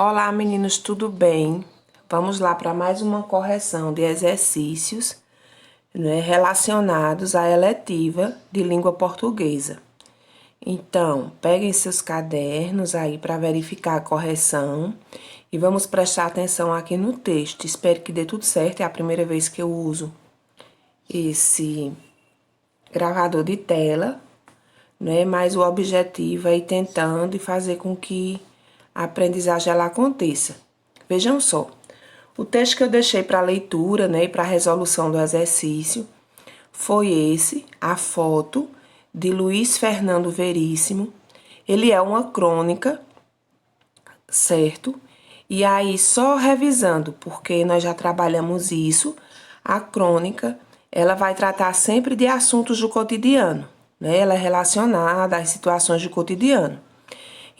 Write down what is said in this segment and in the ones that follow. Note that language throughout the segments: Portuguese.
Olá, meninos, tudo bem? Vamos lá para mais uma correção de exercícios, relacionados à eletiva de língua portuguesa. Então, peguem seus cadernos aí para verificar a correção e vamos prestar atenção aqui no texto. Espero que dê tudo certo, é a primeira vez que eu uso esse gravador de tela, mas o objetivo é ir tentando e fazer com que a aprendizagem ela aconteça. Vejam só, o texto que eu deixei para leitura, e para resolução do exercício, foi esse, a foto de Luiz Fernando Veríssimo. Ele é uma crônica, certo? E aí, só revisando, porque nós já trabalhamos isso, a crônica, ela vai tratar sempre de assuntos do cotidiano, Ela é relacionada às situações do cotidiano.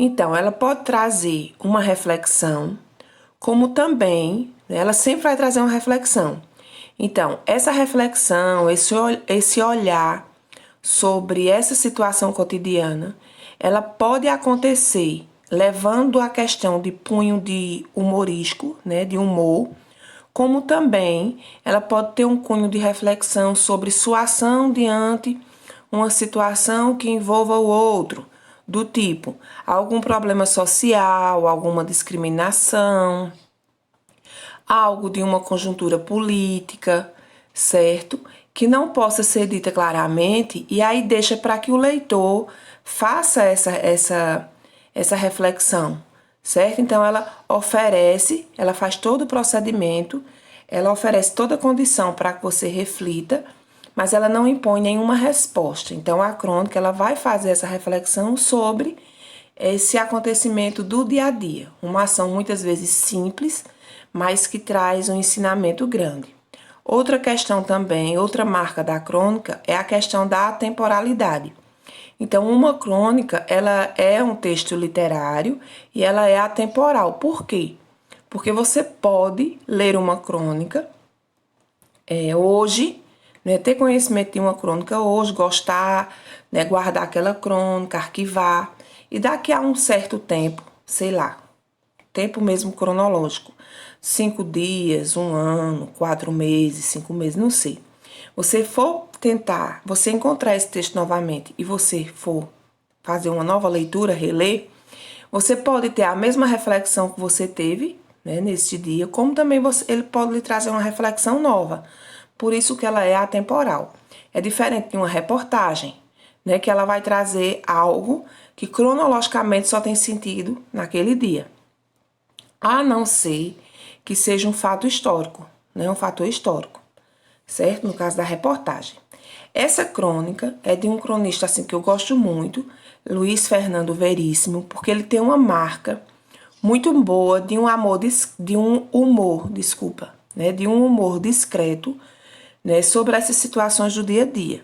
Então, ela pode trazer uma reflexão, como também, ela sempre vai trazer uma reflexão. Então, essa reflexão, esse olhar sobre essa situação cotidiana, ela pode acontecer levando a questão de cunho de humorístico, de humor, como também ela pode ter um cunho de reflexão sobre sua ação diante uma situação que envolva o outro, do tipo algum problema social, alguma discriminação, algo de uma conjuntura política, certo? Que não possa ser dita claramente e aí deixa para que o leitor faça essa reflexão, certo? Então ela faz todo o procedimento, ela oferece toda a condição para que você reflita, mas ela não impõe nenhuma resposta. Então a crônica ela vai fazer essa reflexão sobre esse acontecimento do dia a dia, uma ação muitas vezes simples, mas que traz um ensinamento grande. Outra questão também, outra marca da crônica é a questão da atemporalidade. Então, uma crônica, ela é um texto literário e ela é atemporal. Por quê? Porque você pode ler uma crônica hoje, ter conhecimento de uma crônica hoje, gostar, guardar aquela crônica, arquivar, e daqui a um certo tempo, sei lá, tempo mesmo cronológico, 5 dias, 1 ano, 4 meses, 5 meses, não sei. Você encontrar esse texto novamente e você for fazer uma nova leitura, reler, você pode ter a mesma reflexão que você teve, neste dia, como também ele pode lhe trazer uma reflexão nova. Por isso que ela é atemporal. É diferente de uma reportagem, que ela vai trazer algo que cronologicamente só tem sentido naquele dia. A não ser que seja um fato histórico, um fator histórico, certo? No caso da reportagem. Essa crônica é de um cronista assim que eu gosto muito, Luiz Fernando Veríssimo, porque ele tem uma marca muito boa de um humor discreto, sobre essas situações do dia a dia.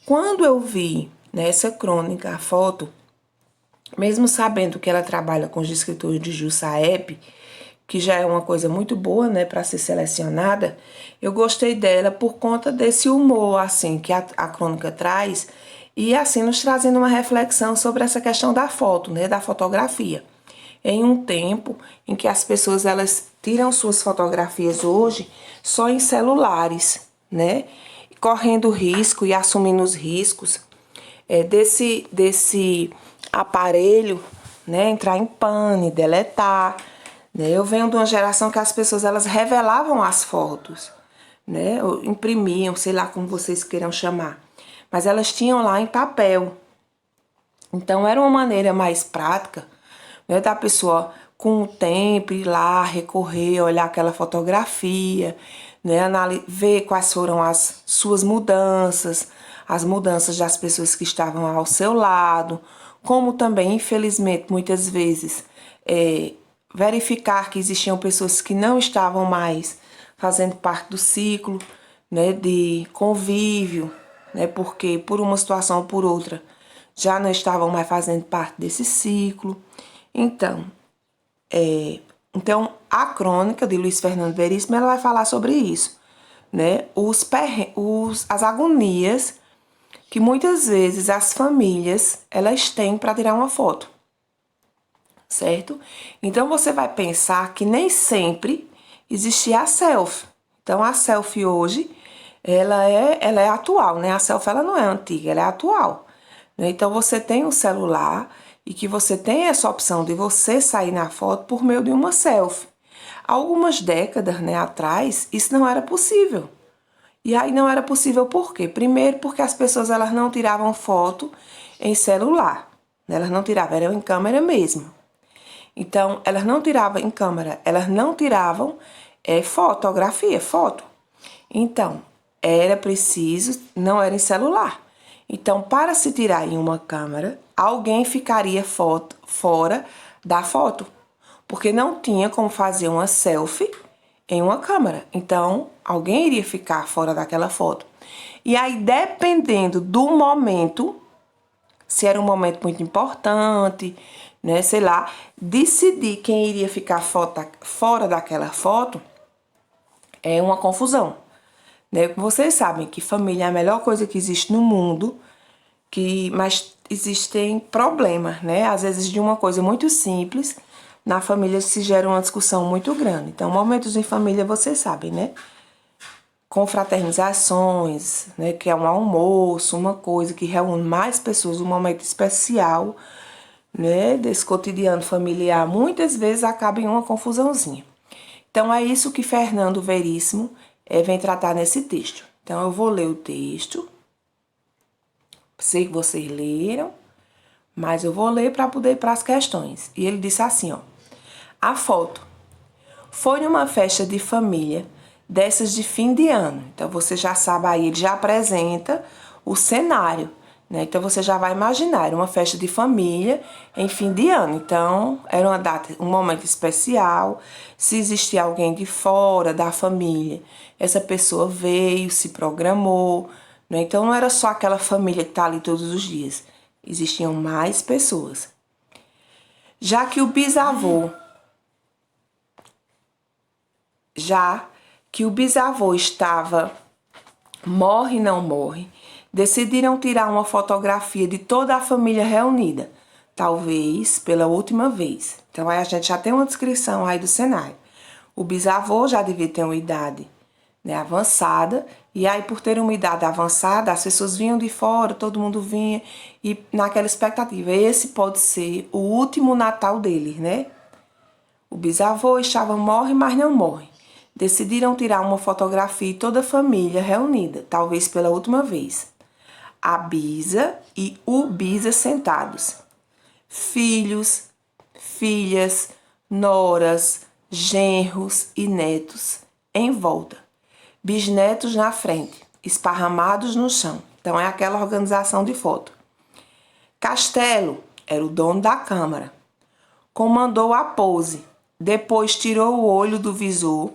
Quando eu vi nessa crônica a foto, mesmo sabendo que ela trabalha com os escritores de Gil Saep, que já é uma coisa muito boa, para ser selecionada, eu gostei dela por conta desse humor, assim, que a crônica traz, e assim nos trazendo uma reflexão sobre essa questão da foto, da fotografia. Em um tempo em que as pessoas, elas tiram suas fotografias hoje só em celulares, correndo risco e assumindo os riscos desse aparelho, entrar em pane, deletar. Eu venho de uma geração que as pessoas elas revelavam as fotos, ou imprimiam, sei lá como vocês queiram chamar, mas elas tinham lá em papel. Então era uma maneira mais prática, da pessoa com o tempo ir lá, recorrer, olhar aquela fotografia, ver quais foram as suas mudanças, as mudanças das pessoas que estavam ao seu lado, como também, infelizmente, muitas vezes, verificar que existiam pessoas que não estavam mais fazendo parte do ciclo, de convívio, porque por uma situação ou por outra já não estavam mais fazendo parte desse ciclo. Então, a crônica de Luiz Fernando Veríssimo ela vai falar sobre isso, as agonias que muitas vezes as famílias elas têm para tirar uma foto. certo? Então, você vai pensar que nem sempre existia a selfie. Então, a selfie hoje, ela é atual, né? A selfie, ela não é antiga, ela é atual, né? Então, você tem um celular e que você tem essa opção de você sair na foto por meio de uma selfie. Algumas décadas, né, atrás, isso não era possível. E aí não era possível por quê? Primeiro, porque as pessoas elas não tiravam foto em celular, né? Elas não tiravam, eram em câmera mesmo. Então, elas não tiravam em câmera, elas não tiravam fotografia, foto. Então, era preciso, não era em celular. Então, para se tirar em uma câmera, alguém ficaria fora da foto, porque não tinha como fazer uma selfie em uma câmera. Então, alguém iria ficar fora daquela foto. E aí, dependendo do momento, se era um momento muito importante, né, sei lá, decidir quem iria ficar fora daquela foto é uma confusão, né? Vocês sabem que família é a melhor coisa que existe no mundo, mas existem problemas, né? Às vezes de uma coisa muito simples, na família se gera uma discussão muito grande. Então, momentos em família, vocês sabem, né? Confraternizações, né? Que é um almoço, uma coisa que reúne mais pessoas, um momento especial, né? Desse cotidiano familiar, muitas vezes acaba em uma confusãozinha. Então, é isso que Fernando Veríssimo vem tratar nesse texto. Então, eu vou ler o texto. Sei que vocês leram, mas eu vou ler para poder ir para as questões. E ele disse assim, ó. A foto. Foi numa festa de família, dessas de fim de ano. Então, você já sabe aí, ele já apresenta o cenário, né? Então, você já vai imaginar, era uma festa de família em fim de ano. Então, era uma data, um momento especial. Se existia alguém de fora da família, essa pessoa veio, se programou, né? Então, não era só aquela família que está ali todos os dias. Existiam mais pessoas. Já que o bisavô estava morre não morre, decidiram tirar uma fotografia de toda a família reunida, talvez pela última vez. Então aí a gente já tem uma descrição aí do cenário. O bisavô já devia ter uma idade, né, avançada, e aí por ter uma idade avançada, as pessoas vinham de fora, todo mundo vinha, e naquela expectativa, esse pode ser o último Natal dele, né? O bisavô estava morre, mas não morre. Decidiram tirar uma fotografia e toda a família reunida, talvez pela última vez. A bisa e o bisa sentados. Filhos, filhas, noras, genros e netos em volta. Bisnetos na frente, esparramados no chão. Então é aquela organização de foto. Castelo era o dono da câmara. Comandou a pose. Depois tirou o olho do visor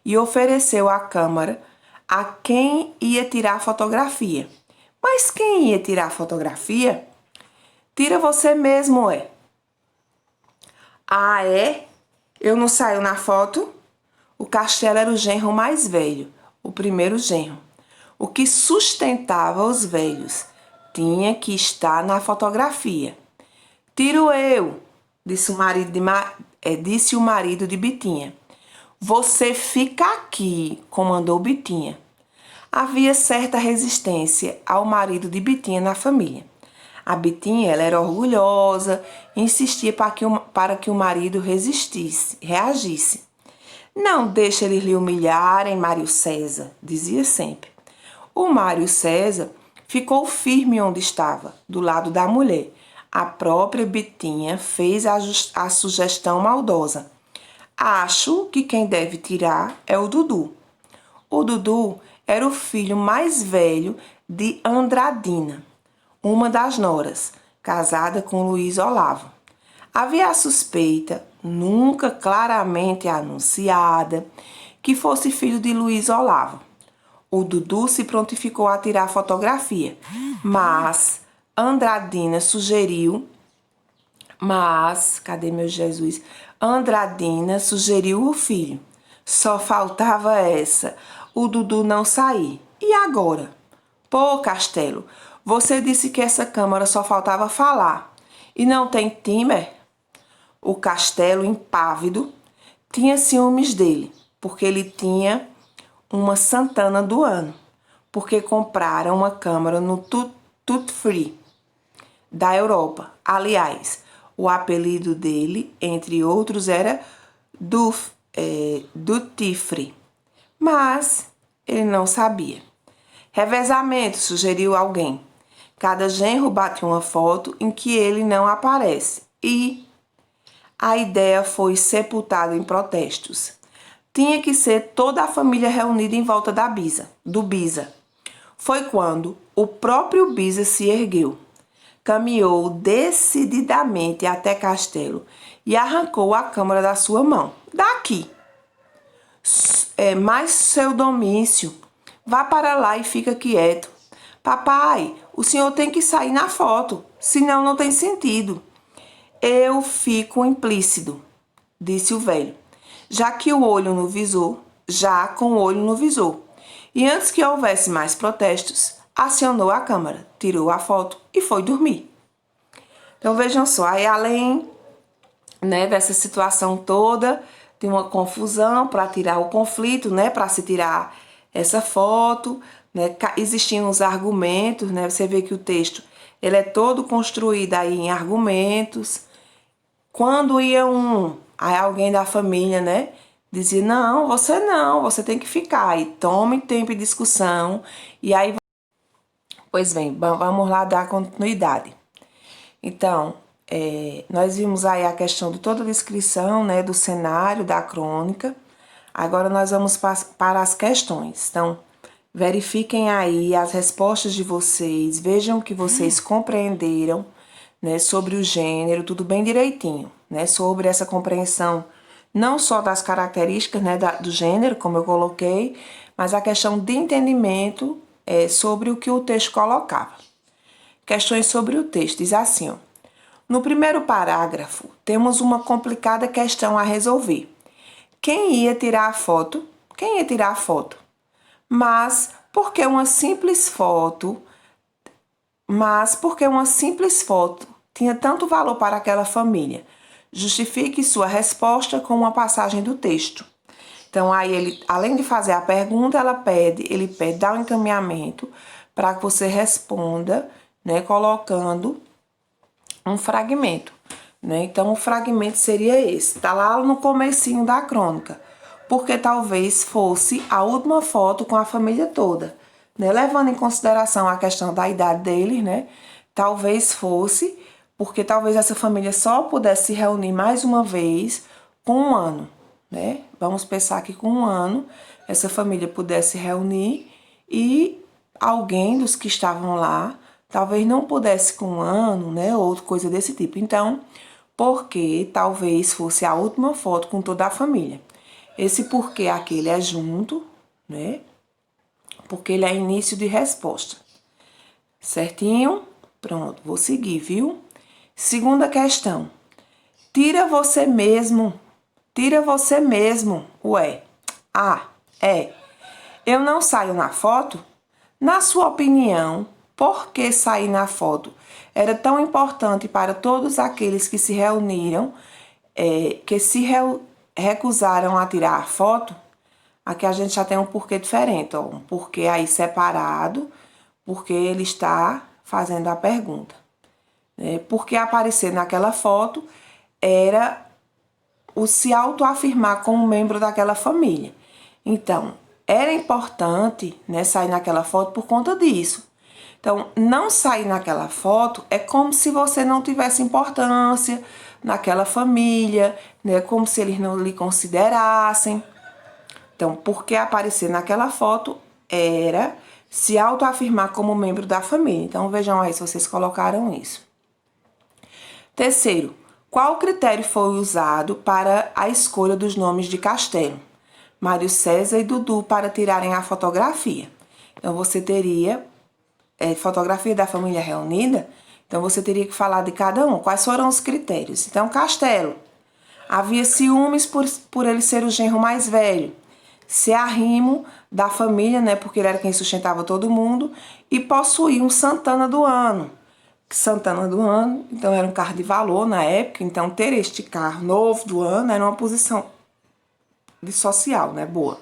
e ofereceu a câmera a quem ia tirar a fotografia. Mas quem ia tirar a fotografia? Tira você mesmo, é. Ah, é? Eu não saio na foto? O Castelo era o genro mais velho, o primeiro genro. O que sustentava os velhos tinha que estar na fotografia. Tiro eu, disse o marido de Bitinha. Você fica aqui, comandou Bitinha. Havia certa resistência ao marido de Bitinha na família. A Bitinha ela era orgulhosa e insistia para que o marido reagisse. Não deixe eles lhe humilharem, Mário César, dizia sempre. O Mário César ficou firme onde estava, do lado da mulher. A própria Bitinha fez a sugestão maldosa. Acho que quem deve tirar é o Dudu. O Dudu era o filho mais velho de Andradina, uma das noras, casada com Luiz Olavo. Havia a suspeita, nunca claramente anunciada, que fosse filho de Luiz Olavo. O Dudu se prontificou a tirar a fotografia, mas Andradina sugeriu... cadê meu Jesus? Andradina sugeriu o filho. Só faltava essa, o Dudu não sair. E agora? Pô, Castelo, você disse que essa câmara só faltava falar. E não tem timer? o castelo impávido, tinha ciúmes dele, porque ele tinha uma Santana do ano, porque compraram uma câmara no Tut Free da Europa. Aliás, o apelido dele, entre outros, era Duty Free, mas ele não sabia. Revezamento, sugeriu alguém. Cada genro bate uma foto em que ele não aparece e a ideia foi sepultada em protestos. Tinha que ser toda a família reunida em volta do Bisa. Foi quando o próprio Bisa se ergueu, caminhou decididamente até Castelo e arrancou a câmera da sua mão. Daqui! Mais seu domício. Vá para lá e fica quieto. Papai, o senhor tem que sair na foto, senão não tem sentido. Eu fico implícito, disse o velho, já com o olho no visor. E antes que houvesse mais protestos, acionou a câmera, tirou a foto e foi dormir. Então vejam só, aí além, né, dessa situação toda, tem uma confusão para tirar o conflito, né, para se tirar essa foto, né, existiam os argumentos, né, você vê que o texto ele é todo construído aí em argumentos. Quando ia aí alguém da família, né, dizia, não, você tem que ficar, e tome tempo de discussão, e aí, pois bem, vamos lá dar continuidade. Então, nós vimos aí a questão de toda a descrição, né, do cenário, da crônica. Agora nós vamos para as questões. Então, verifiquem aí as respostas de vocês, vejam que vocês compreenderam, né, sobre o gênero, tudo bem direitinho, né, sobre essa compreensão não só das características, né, do gênero, como eu coloquei, mas a questão de entendimento sobre o que o texto colocava. Questões sobre o texto, diz assim, ó. No primeiro parágrafo, temos uma complicada questão a resolver. Quem ia tirar a foto? Quem ia tirar a foto? Mas porque uma simples foto tinha tanto valor para aquela família? Justifique sua resposta com uma passagem do texto. Então, aí ele, além de fazer a pergunta, ele pede dar um encaminhamento para que você responda, né, colocando um fragmento, né? Então, o fragmento seria esse, tá lá no comecinho da crônica, porque talvez fosse a última foto com a família toda, né? Levando em consideração a questão da idade deles, né? Talvez fosse, porque talvez essa família só pudesse se reunir mais uma vez com um ano, né? Vamos pensar que com um ano essa família pudesse se reunir e alguém dos que estavam lá talvez não pudesse com um ano, né, ou coisa desse tipo. Então, porque talvez fosse a última foto com toda a família. Esse porquê aquele é junto, né, porque ele é início de resposta. Certinho? Pronto, vou seguir, viu? Segunda questão. Tira você mesmo. Ué. Eu não saio na foto? Na sua opinião, por que sair na foto era tão importante para todos aqueles que se reuniram, recusaram a tirar a foto? Aqui a gente já tem um porquê diferente, ó, um porquê aí separado, porque ele está fazendo a pergunta. Porque aparecer naquela foto era o se autoafirmar como membro daquela família. Então, era importante, né, sair naquela foto por conta disso. Então, não sair naquela foto é como se você não tivesse importância naquela família, né? Como se eles não lhe considerassem. Então, porque aparecer naquela foto era se autoafirmar como membro da família. Então, vejam aí se vocês colocaram isso. Terceiro, qual critério foi usado para a escolha dos nomes de Castelo? Mário César e Dudu para tirarem a fotografia. Então, você teria fotografia da família reunida, então você teria que falar de cada um. Quais foram os critérios? Então, Castelo. Havia ciúmes por ele ser o genro mais velho. Ser arrimo da família, né? Porque ele era quem sustentava todo mundo. E possuía um Santana do ano. Santana do ano, então era um carro de valor na época, então ter este carro novo do ano era uma posição de social, né, boa.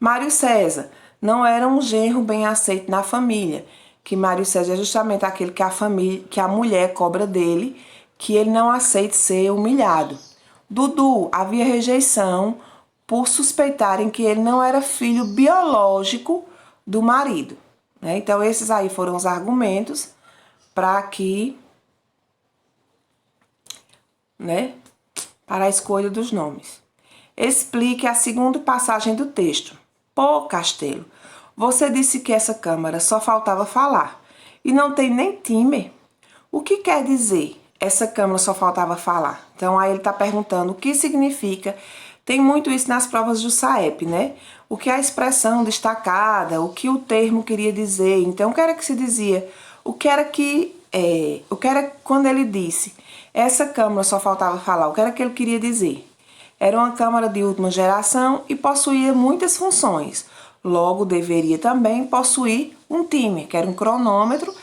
Mário César não era um genro bem aceito na família, que Mário César é justamente aquele que a mulher cobra dele, que ele não aceite ser humilhado. Dudu, havia rejeição por suspeitarem que ele não era filho biológico do marido, né? Então esses aí foram os argumentos para que, né, para a escolha dos nomes. Explique a segunda passagem do texto. Pô, Castelo, você disse que essa Câmara só faltava falar e não tem nem time. O que quer dizer essa Câmara só faltava falar? Então aí ele está perguntando o que significa. Tem muito isso nas provas do SAEP, né? O que é a expressão destacada, o que o termo queria dizer. Então o que era que se dizia? O que era quando ele disse essa Câmara só faltava falar, o que era que ele queria dizer? Era uma câmara de última geração e possuía muitas funções. Logo, deveria também possuir um timer, que era um cronômetro,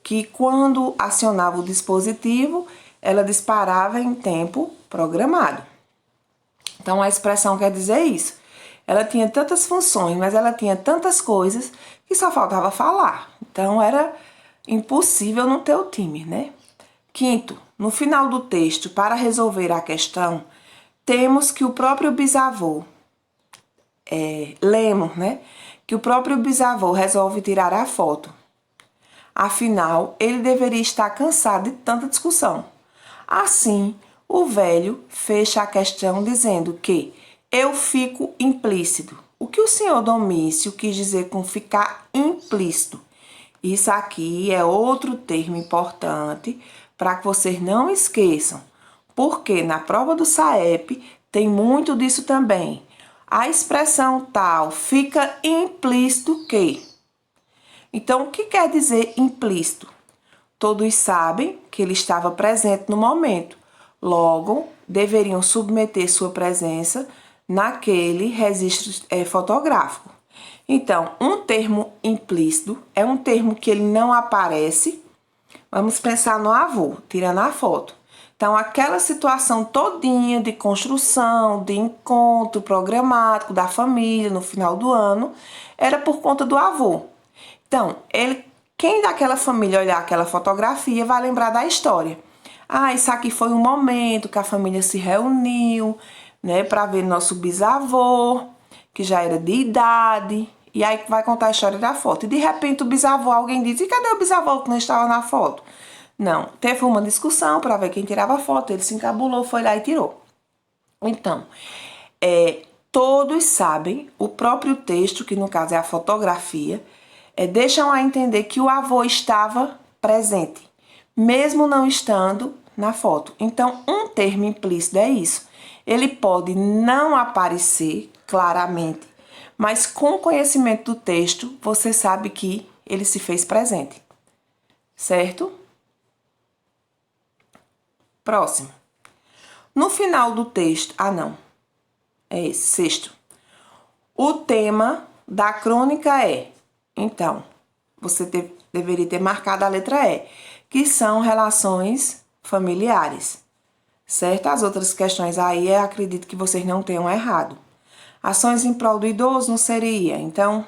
que quando acionava o dispositivo, ela disparava em tempo programado. Então, a expressão quer dizer isso. Ela tinha tantas funções, mas ela tinha tantas coisas que só faltava falar. Então, era impossível não ter o timer, né? Quinto, no final do texto, para resolver a questão, temos que o próprio bisavô, lemos, né? Que o próprio bisavô resolve tirar a foto. Afinal, ele deveria estar cansado de tanta discussão. Assim, o velho fecha a questão dizendo que eu fico implícito. O que o senhor Domício quis dizer com ficar implícito? Isso aqui é outro termo importante para que vocês não esqueçam, porque na prova do SAEP tem muito disso também. A expressão tal fica implícito que. Então, o que quer dizer implícito? Todos sabem que ele estava presente no momento, logo deveriam submeter sua presença naquele registro fotográfico. Então, um termo implícito é um termo que ele não aparece. Vamos pensar no avô, tirando a foto. Então, aquela situação todinha de construção, de encontro programático da família no final do ano, era por conta do avô. Então, quem daquela família olhar aquela fotografia vai lembrar da história. Ah, isso aqui foi um momento que a família se reuniu, né, para ver nosso bisavô, que já era de idade, e aí vai contar a história da foto. E de repente o bisavô, alguém diz, e cadê o bisavô que não estava na foto? Não, teve uma discussão para ver quem tirava a foto, ele se encabulou, foi lá e tirou. Então, todos sabem, o próprio texto, que no caso é a fotografia, deixam a entender que o avô estava presente, mesmo não estando na foto. Então, um termo implícito é isso. Ele pode não aparecer claramente, mas com conhecimento do texto, você sabe que ele se fez presente. Certo? Próximo. No final do texto, é esse, sexto. O tema da crônica é, então, você deveria ter marcado a letra E, que são relações familiares, certo? As outras questões aí, acredito que vocês não tenham errado. Ações em prol do idoso não seria, então,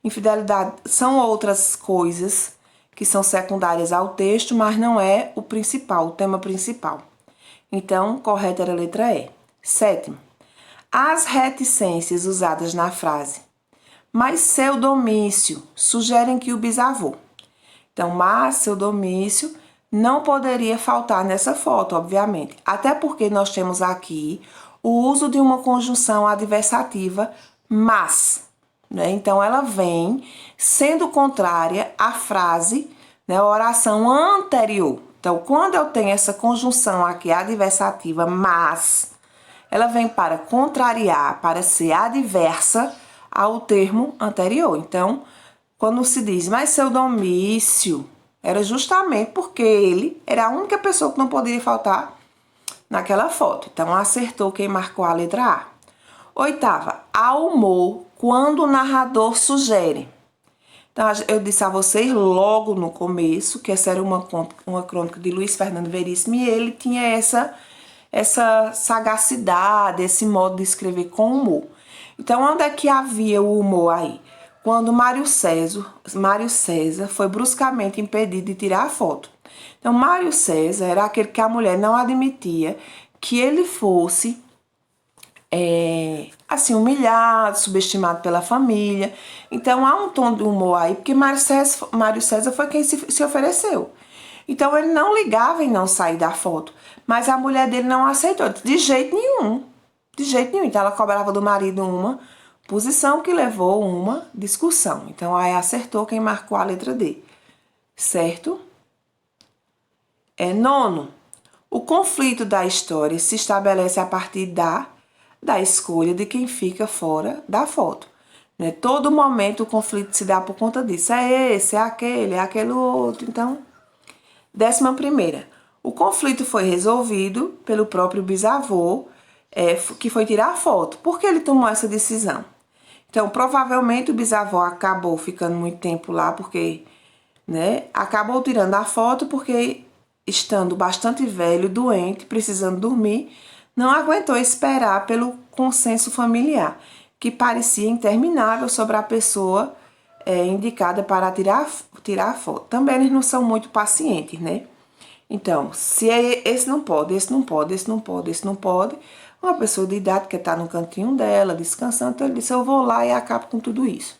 infidelidade são outras coisas que são secundárias ao texto, mas não é o principal, o tema principal. Então, correto era a letra E. Sétimo, as reticências usadas na frase mas seu Domício sugerem que o bisavô. Então, mas seu Domício não poderia faltar nessa foto, obviamente. Até porque nós temos aqui o uso de uma conjunção adversativa mas, né? Então, ela vem sendo contrária à frase, né, a oração anterior. Então, quando eu tenho essa conjunção aqui adversativa mas, ela vem para contrariar, para ser adversa ao termo anterior. Então, quando se diz, mas seu Domício, era justamente porque ele era a única pessoa que não poderia faltar naquela foto. Então, acertou quem marcou a letra A. Oitava, há humor quando o narrador sugere. Então, eu disse a vocês logo no começo que essa era uma crônica de Luiz Fernando Veríssimo e ele tinha essa sagacidade, esse modo de escrever com humor. Então, onde é que havia o humor aí? Quando Mário César foi bruscamente impedido de tirar a foto. Então, Mário César era aquele que a mulher não admitia que ele fosse assim, humilhado, subestimado pela família. Então, há um tom de humor aí, porque Mário César foi quem se ofereceu. Então, ele não ligava em não sair da foto, mas a mulher dele não aceitou, de jeito nenhum. De jeito nenhum. Então, ela cobrava do marido uma posição que levou uma discussão. Então, aí acertou quem marcou a letra D. Certo? Nono, o conflito da história se estabelece a partir da escolha de quem fica fora da foto. Né? Todo momento o conflito se dá por conta disso. É esse, é aquele outro. Então, 11ª. O conflito foi resolvido pelo próprio bisavô, que foi tirar a foto. Por que ele tomou essa decisão? Então, provavelmente o bisavô acabou ficando muito tempo lá, porque, né, acabou tirando a foto porque, estando bastante velho, doente, precisando dormir, não aguentou esperar pelo consenso familiar, que parecia interminável sobre a pessoa indicada para tirar a foto. Também eles não são muito pacientes, né? Então, se esse não pode, esse não pode, esse não pode, esse não pode, uma pessoa de idade que está no cantinho dela, descansando, então ele disse, eu vou lá e acabo com tudo isso.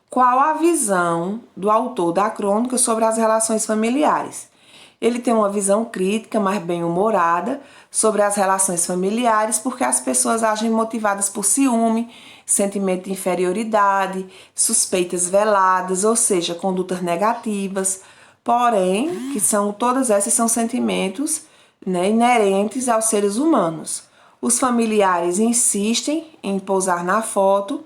Qual a visão do autor da crônica sobre as relações familiares? Ele tem uma visão crítica, mas bem-humorada, sobre as relações familiares, porque as pessoas agem motivadas por ciúme, sentimento de inferioridade, suspeitas veladas, ou seja, condutas negativas, porém, todas essas são sentimentos, né, inerentes aos seres humanos. Os familiares insistem em pousar na foto,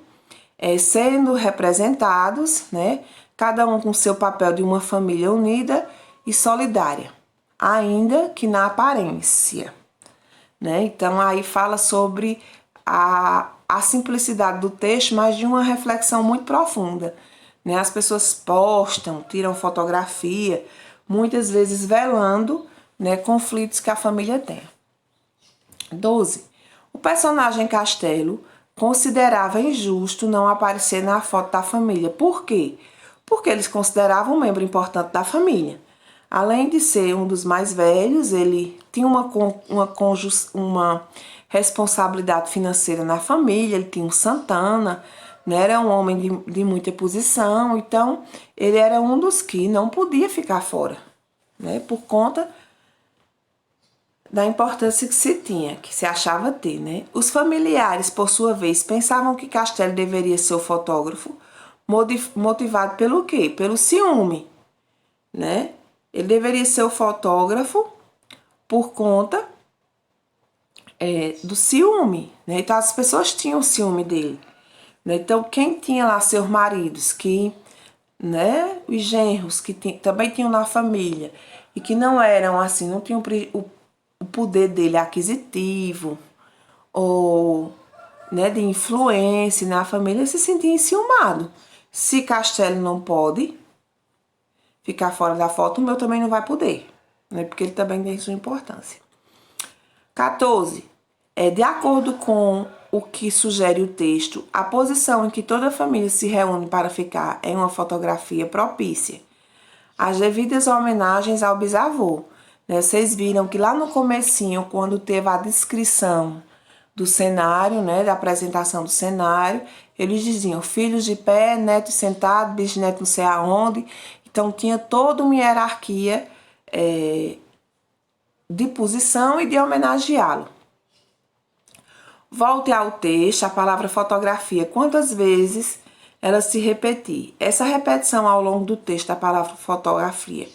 sendo representados, né, cada um com seu papel de uma família unida e solidária, ainda que na aparência. Né? Então, aí fala sobre a simplicidade do texto, mas de uma reflexão muito profunda. Né? As pessoas postam, tiram fotografia, muitas vezes velando, né, conflitos que a família tem. 12. O personagem Castelo considerava injusto não aparecer na foto da família. Por quê? Porque eles consideravam um membro importante da família. Além de ser um dos mais velhos, ele tinha uma responsabilidade financeira na família, ele tinha um Santana, né? Era um homem de muita posição, então ele era um dos que não podia ficar fora, né? Por conta da importância que se tinha, que se achava ter, né? Os familiares, por sua vez, pensavam que Castelo deveria ser o fotógrafo, motivado pelo quê? Pelo ciúme, né? Ele deveria ser o fotógrafo por conta do ciúme, né? Então, as pessoas tinham ciúme dele. Né? Então, quem tinha lá seus maridos, né? Os genros, que também tinham na família, e que não eram assim, não tinham o poder dele aquisitivo, ou, né, de influência na família, se sentia enciumado. Se Castelo não pode ficar fora da foto, o meu também não vai poder, né? Porque ele também tem sua importância. 14. De acordo com o que sugere o texto, a posição em que toda a família se reúne para ficar em uma fotografia propícia. As devidas homenagens ao bisavô. Né? Vocês viram que lá no comecinho, quando teve a descrição do cenário, né, da apresentação do cenário, eles diziam filhos de pé, neto sentado, bisneto não sei aonde. Então, tinha toda uma hierarquia de posição e de homenageá-lo. Volte ao texto, a palavra fotografia, quantas vezes ela se repetir. Essa repetição ao longo do texto da palavra fotografia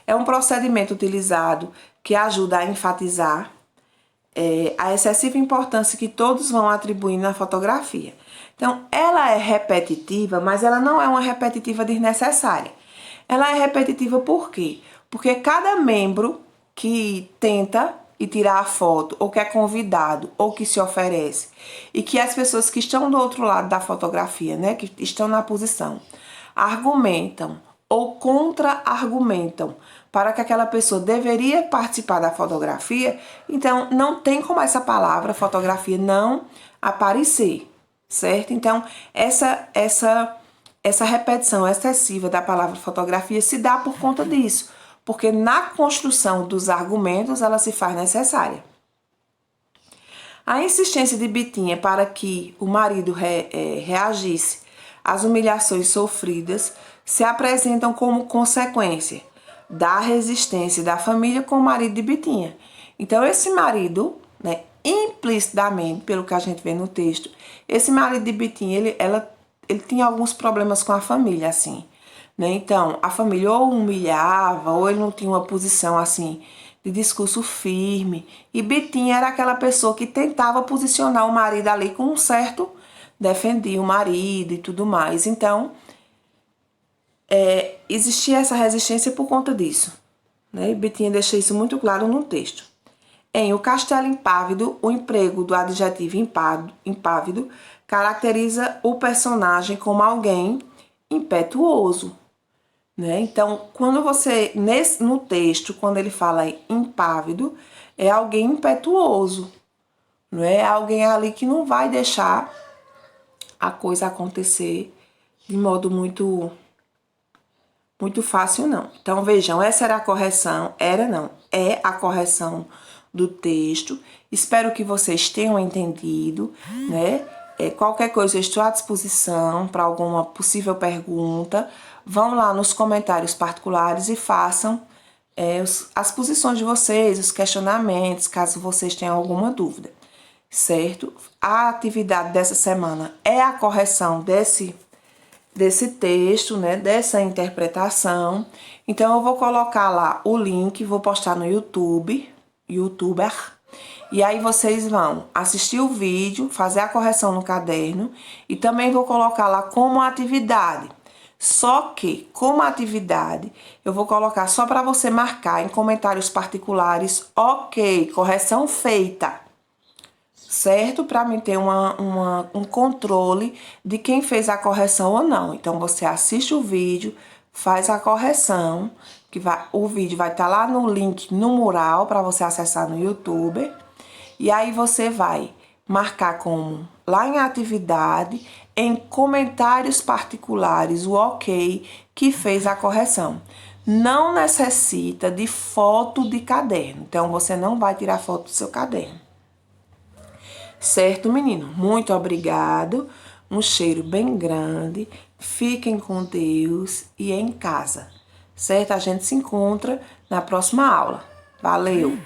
é um procedimento utilizado que ajuda a enfatizar a excessiva importância que todos vão atribuir na fotografia. Então, ela é repetitiva, mas ela não é uma repetitiva desnecessária. Ela é repetitiva por quê? Porque cada membro que tenta e tirar a foto, ou que é convidado, ou que se oferece, e que as pessoas que estão do outro lado da fotografia, né, que estão na posição, argumentam ou contra-argumentam para que aquela pessoa deveria participar da fotografia, então não tem como essa palavra fotografia não aparecer, certo? Então, essa repetição excessiva da palavra fotografia se dá por conta disso, porque na construção dos argumentos ela se faz necessária. A insistência de Bitinha para que o marido reagisse às humilhações sofridas se apresentam como consequência da resistência da família com o marido de Bitinha. Então, esse marido, né, implicitamente, pelo que a gente vê no texto, esse marido de Bitinha, ele tinha alguns problemas com a família, assim, né? Então, a família ou humilhava, ou ele não tinha uma posição, assim, de discurso firme. E Bitinha era aquela pessoa que tentava posicionar o marido ali com um certo, defendia o marido e tudo mais. Então, existia essa resistência por conta disso, né? E Bitinha deixa isso muito claro no texto. Em O Castelo Impávido, o emprego do adjetivo impávido caracteriza o personagem como alguém impetuoso, né? Então, quando você, no texto, quando ele fala impávido, é alguém impetuoso, não é alguém ali que não vai deixar a coisa acontecer de modo muito fácil, não. Então, vejam, essa era a correção, é a correção do texto. Espero que vocês tenham entendido, né? Qualquer coisa, eu estou à disposição para alguma possível pergunta. Vão lá nos comentários particulares e façam as posições de vocês, os questionamentos, caso vocês tenham alguma dúvida, certo? A atividade dessa semana é a correção desse texto, né, dessa interpretação. Então, eu vou colocar lá o link, vou postar no YouTuber, e aí vocês vão assistir o vídeo, fazer a correção no caderno, e também vou colocar lá como atividade. Só que, como atividade, eu vou colocar só para você marcar em comentários particulares, ok, correção feita, certo? Para mim ter um controle de quem fez a correção ou não. Então, você assiste o vídeo, faz a correção, o vídeo vai estar lá no link no mural para você acessar no YouTube. E aí você vai marcar como lá em atividade, em comentários particulares, o ok que fez a correção. Não necessita de foto de caderno, então você não vai tirar foto do seu caderno. Certo, menino? Muito obrigado. Um cheiro bem grande. Fiquem com Deus e em casa. Certo? A gente se encontra na próxima aula. Valeu!